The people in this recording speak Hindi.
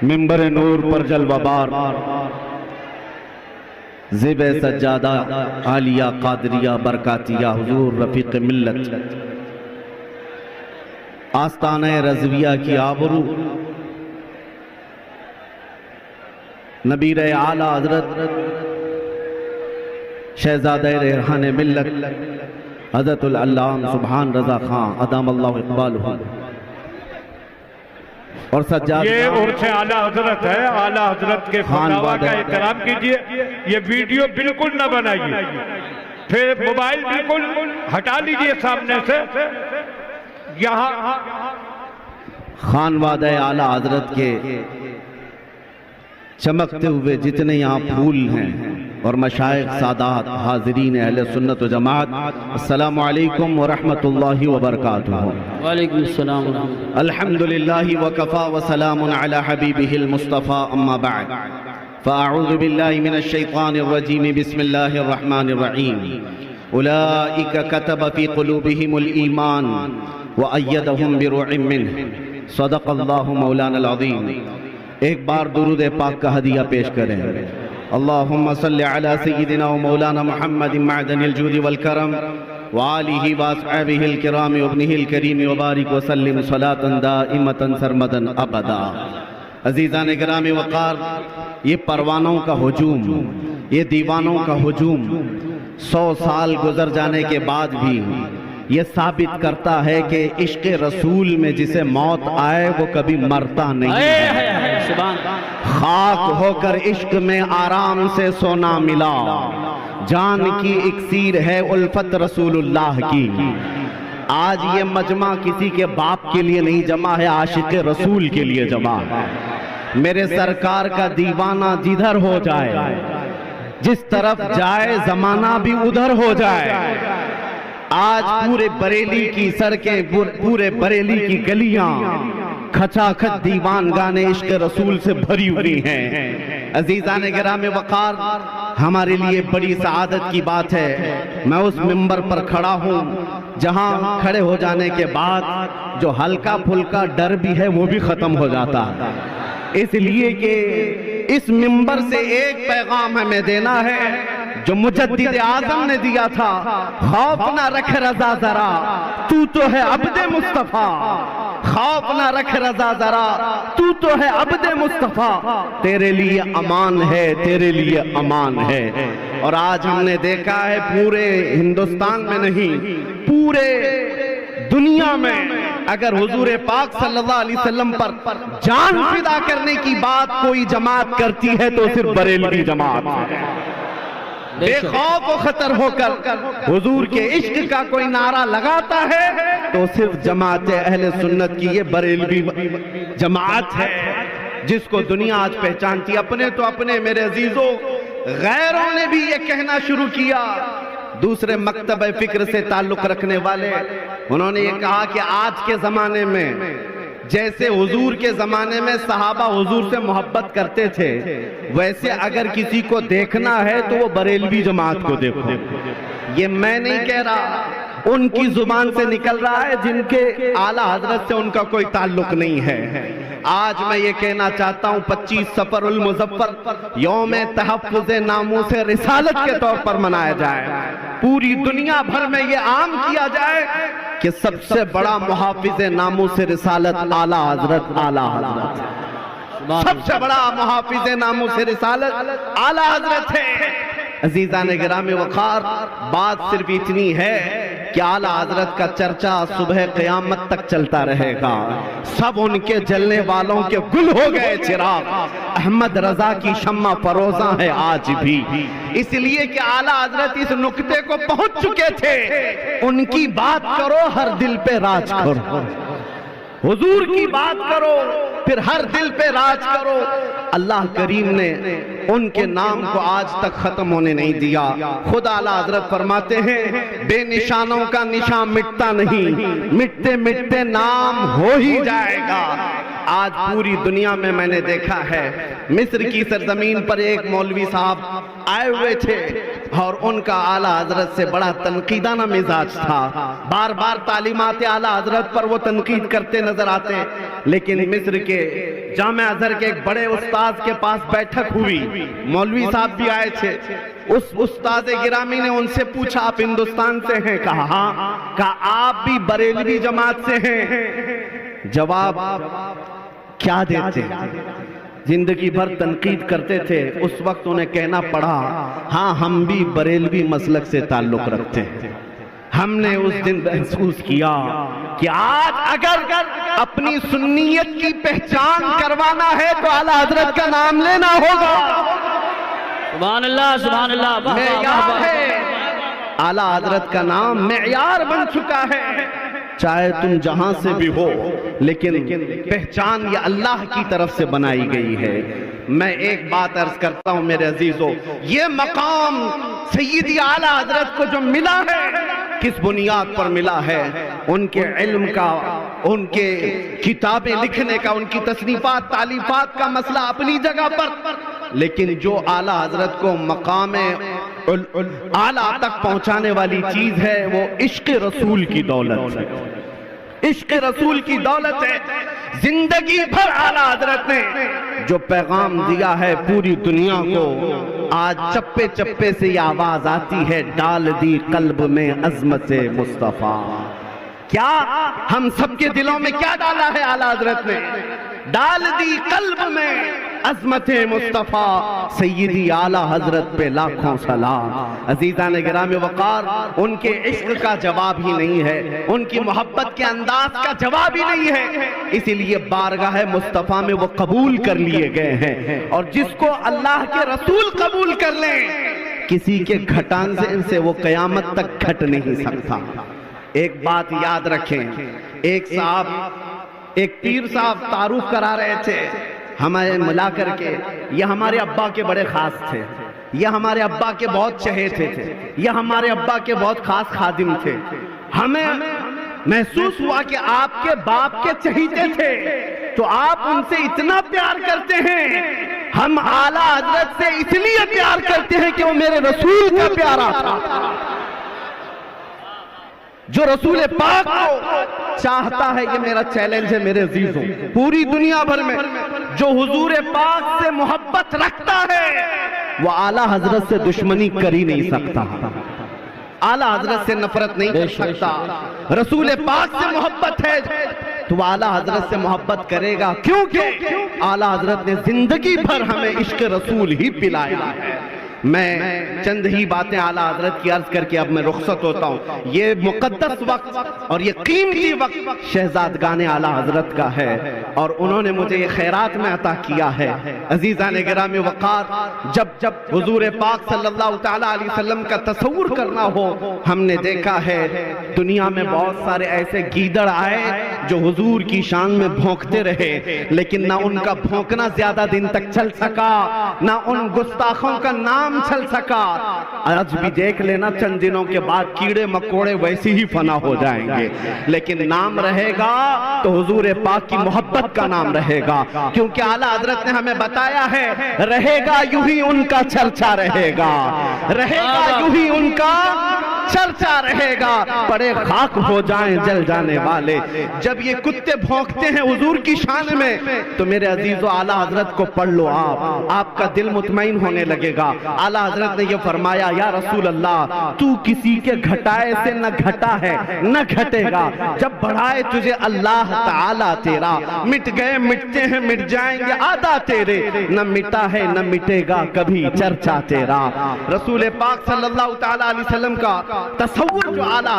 मिंबर नूर पर जलवाबार ज़ेब सज्जादा आलिया कादरिया बरकातिया हुजूर रफ़ीक़ मिल्लत आस्ताने रज़विया की आबरू नबीर आला हज़रत शहज़ादा रेहान मिल्लत हज़रतुल अल्लाम सुभान रज़ा खां अदामल्लाहु इक़बालहु और सज्जाद ये उर्स आला हजरत है। आला हजरत के फतवा का एहतराम कीजिए। ये वीडियो बिल्कुल न बनाइए, फिर मोबाइल बिल्कुल हटा लीजिए सामने से। यहाँ खानवादा आला हजरत के चमकते हुए जितने यहाँ फूल हैं और मशाइख सादात हाज़रीन अहले सुन्नत व जमात, अस्सलामु अलैकुम व रहमतुल्लाहि व बरकातुहू। वालेकुम अस्सलाम। अल्हम्दुलिल्लाहि व कफ़ा व सलामुन अला हबीबिहिल मुस्तफ़ा अम्मा बअद फ़अऊज़ु बिल्लाहि मिनश शैतानिर रजीम बिस्मिल्लाहिर रहमानिर रहीम। उलाइका कतब फ़ी क़ुलूबिहिमुल ईमान व अय्यदहुम बिरूहिम मिन्हु सदक़ल्लाहु मौलानल अज़ीम। एक बार दुरूद पाक का हदिया पेश करें। अल्लाहुम्मा सल्लि अला सय्यिदिना व मौलाना मुहम्मद मअदनिल जूदि वल करम व आलिहि व अस्हाबिहिल किराम व इब्निहिल करीम व बारिक व सल्लिम सलातन दाइमतन सरमदन अबदा। अज़ीज़ान गिराम वक़ार, ये परवानों का हुजूम, ये दीवानों का हुजूम 100 साल गुजर जाने के बाद भी ये साबित करता है कि इश्क़ रसूल में जिसे मौत आए वो कभी मरता नहीं है। खाक होकर इश्क में आराम से सोना मिला, जान की इक्सीर है उल्फत रसूलुल्लाह की। आज ये मजमा किसी के बाप के लिए नहीं जमा है, आशिक़ रसूल के लिए जमा है। मेरे सरकार का दीवाना जिधर हो जाए, जिस तरफ जाए जमाना भी उधर हो जाए। आज पूरे बरेली की सड़कें, पूरे बरेली की गलियां खचाखच दीवान गाने इश्क रसूल से भरी हुई हैं। अजीज़ान गिराम वक़ार, हमारे लिए बड़ी सआदत की बात है मैं उस मिंबर पर खड़ा हूँ जहाँ खड़े हो जाने के बाद जो हल्का फुल्का डर भी है वो भी खत्म हो जाता है। इसलिए कि इस मिंबर से एक पैगाम हमें देना है जो मुजद्दिद आज़म ने दिया था, खौफ ना रख रज़ा जरा तू तो है अब्दे मुस्तफ़ा। खौफ ना रख रज़ा जरा तू तो है अब्दे मुस्तफ़ा, तेरे लिए अमान है, तेरे लिए अमान है। और आज हमने देखा है पूरे हिंदुस्तान में नहीं, पूरे दुनिया में अगर हुजूर पाक सल्लल्लाहु अलैहि वसल्लम पर जान फिदा करने की बात कोई जमात करती है तो सिर्फ बरेलवी जमात है। बेखौफ व खतर होकर हुजूर के इश्क का कोई नारा लगाता है तो सिर्फ जमात अहले सुन्नत की ये बरेलवी जमात है, जिसको दुनिया आज पहचानती। अपने तो अपने मेरे अजीजों, गैरों ने भी ये कहना शुरू किया, दूसरे मकतब फिक्र से ताल्लुक रखने वाले, उन्होंने ये कहा कि आज के जमाने में जैसे हुजूर के जमाने में सहाबा हुजूर से मोहब्बत करते थे, वैसे अगर किसी को देखना है तो वो बरेलवी जमात को देखो। ये मैं नहीं कह रहा, उनकी जुबान से निकल रहा है जिनके आला हजरत से उनका कोई ताल्लुक नहीं है। आज मैं ये कहना चाहता हूँ 25 सफरुल मुज़फ़्फ़र यौम तहफ़्फ़ुज़ नामूस रिसालत के तौर पर मनाया जाए। पूरी दुनिया भर में ये आम किया जाए कि सबसे बड़ा मुहाफ़िज़ नामूस रिसालत आला हजरत, आला हजरत सबसे बड़ा मुहाफ़िज़ नामूस रिसालत आला हजरत है। अज़ीज़ान गिराम वक़ार, बात सिर्फ इतनी है कि आला हजरत का चर्चा सुबह क़यामत तक चलता रहेगा। सब उनके जलने वालों के गुल हो गए चिराग, अहमद रजा की शम्मा फरोजा है आज भी। इसलिए कि आला हजरत इस नुक्ते को पहुंच चुके थे, उनकी बात करो हर दिल पे राज करो, हुजूर की बात करो फिर हर दिल पे राज करो। अल्लाह करीम ने उनके नाम को आज तक खत्म होने नहीं दिया। खुद आला हजरत फरमाते हैं, बेनिशानों का निशान मिटता नहीं, मिटते मिटते नाम हो ही जाएगा। आज पूरी दुनिया में मैंने देखा है, मिस्र की सरजमीन पर एक मौलवी साहब आए हुए थे और उनका आला हजरत से बड़ा तनकीदाना मिजाज था। बार बार तालीमात आला हजरत पर वो तनकीद करते नजर आते, लेकिन मिस्र के जामे अजहर के एक बड़े उस्ताद के पास बैठक हुई, मौलवी साहब भी आए थे। उस उस्ताद गिरामी ने उनसे पूछा, आप हिंदुस्तान से हैं? कहा हाँ। कहा आप भी बरेलवी जमात से हैं? जवाब क्या देते? जिंदगी भर तनकीद करते थे, उस वक्त उन्हें कहना पड़ा, हाँ हम भी बरेलवी मसलक से ताल्लुक रखते हैं। हमने उस दिन महसूस किया कि आज अगर अपनी सुन्नियत की पहचान करवाना है तो आला हजरत का नाम लेना होगा। सुभान अल्लाह, सुभान अल्लाह। मेयार है, आला हजरत का नाम मेयार बन चुका है। चाहे तुम जहां से भी हो, लेकिन पहचान ये अल्लाह की तरफ से बनाई गई है। मैं एक बात अर्ज करता हूं मेरे अजीजों, ये मकाम सय्यदी आला हजरत को जो मिला है, किस बुनियाद पर मिला है? उनके इल्म का, उनके किताबें लिखने का, उनकी तसनीफात तालीफात का मसला अपनी जगह पर, लेकिन जो आला हजरत को मकाम आला तक पहुंचाने वाली चीज है वो इश्क रसूल की दौलत है। इश्क रसूल की दौलत है। जिंदगी भर आला हजरत ने जो पैगाम दिया है पूरी दुनिया को, आज चप्पे चप्पे से ये आवाज आती है, डाल दी कल्ब में अजमत मुस्तफा। क्या हम सबके दिलों में क्या डाला है आला हजरत ने? डाल दी कल्ब में अजमत मुस्तफा। सय्यदी आला हजरत पे लाखों सलाम। अजीज़ान गिरामी वक़ार, उनके इश्क का जवाब ही नहीं है, उनकी मोहब्बत के अंदाज का जवाब ही नहीं है, इसीलिए बारगाह मुस्तफा में वो कबूल कर लिए गए हैं। और जिसको अल्लाह के रसूल कबूल कर लें, किसी के घटान से वो कयामत तक घट नहीं सकता। एक बात याद रखें, एक पीर साहब तारुफ करा रहे थे हमें मिला करके, ये हमारे अब्बा के बड़े खास थे, ये हमारे अब्बा के बहुत चहेते थे, ये हमारे अब्बा के बहुत खास खादिम थे। हमें महसूस हुआ कि आपके बाप के चहीते थे, तो आप उनसे इतना प्यार करते हैं। हम आला हजरत से इसलिए प्यार करते हैं कि वो मेरे रसूल का प्यारा था, जो रसूल पाक को चाहता है। ये मेरा चैलेंज है मेरे अजीजों, पूरी दुनिया भर में जो हुजूर पाक से मोहब्बत रखता है वो आला हजरत से दुश्मनी कर ही नहीं सकता, आला हजरत से नफरत नहीं कर सकता। रसूल पाक से मोहब्बत है तो आला हजरत से मोहब्बत करेगा, क्योंकि आला हजरत ने जिंदगी भर हमें इश्क रसूल ही पिलाया है। मैं चंद ही बातें आला हजरत की अर्ज करके अब मैं रुखसत होता हूँ। ये मुकद्दस वक्त और ये कीमती वक्त शहजादगाने आला हजरत का है और उन्होंने मुझे ये खैरात में अता किया है। अजीज़ान गिरामी वक़ार, जब हुजूर पाक सल्लल्लाहु तआला अलैहि वसल्लम का तसव्वुर करना हो, हमने देखा है दुनिया में बहुत सारे ऐसे गीदड़ आए जो हुजूर की शान में भौंकते रहे, लेकिन ना उनका भौंकना ज्यादा दिन तक चल सका, ना उन गुस्ताखों का नाम चल सका। आज भी देख लेना, चंद दिनों के बाद कीड़े मकोड़े वैसे ही फना हो जाएंगे, लेकिन नाम रहेगा तो हुजूर पाक की मोहब्बत का नाम रहेगा, क्योंकि आला हजरत ने हमें बताया है, रहेगा यूं ही उनका चर्चा रहेगा, रहेगा यूं ही उनका चर्चा रहेगा। बड़े खाक हो जाएं जल जाने वाले। जब ये कुत्ते भौंकते हैं हुजूर की शान में, तो मेरे अजीजों आला हजरत को पढ़ लो, आपका दिल मुतमईन होने लगेगा। आला हजरत ने ये फरमाया, या रसूल अल्लाह, तू किसी के घटाए से न घटा है न घटेगा, जब बढ़ाए तुझे अल्लाह ताला तेरा, मिट गए मिटते हैं मिट जाएंगे आदा तेरे, न मिटा है न मिटेगा कभी चर्चा तेरा। रसूल पाक सल्लल्लाहु तआला अलैहि वसल्लम का तसव्वुर जो आला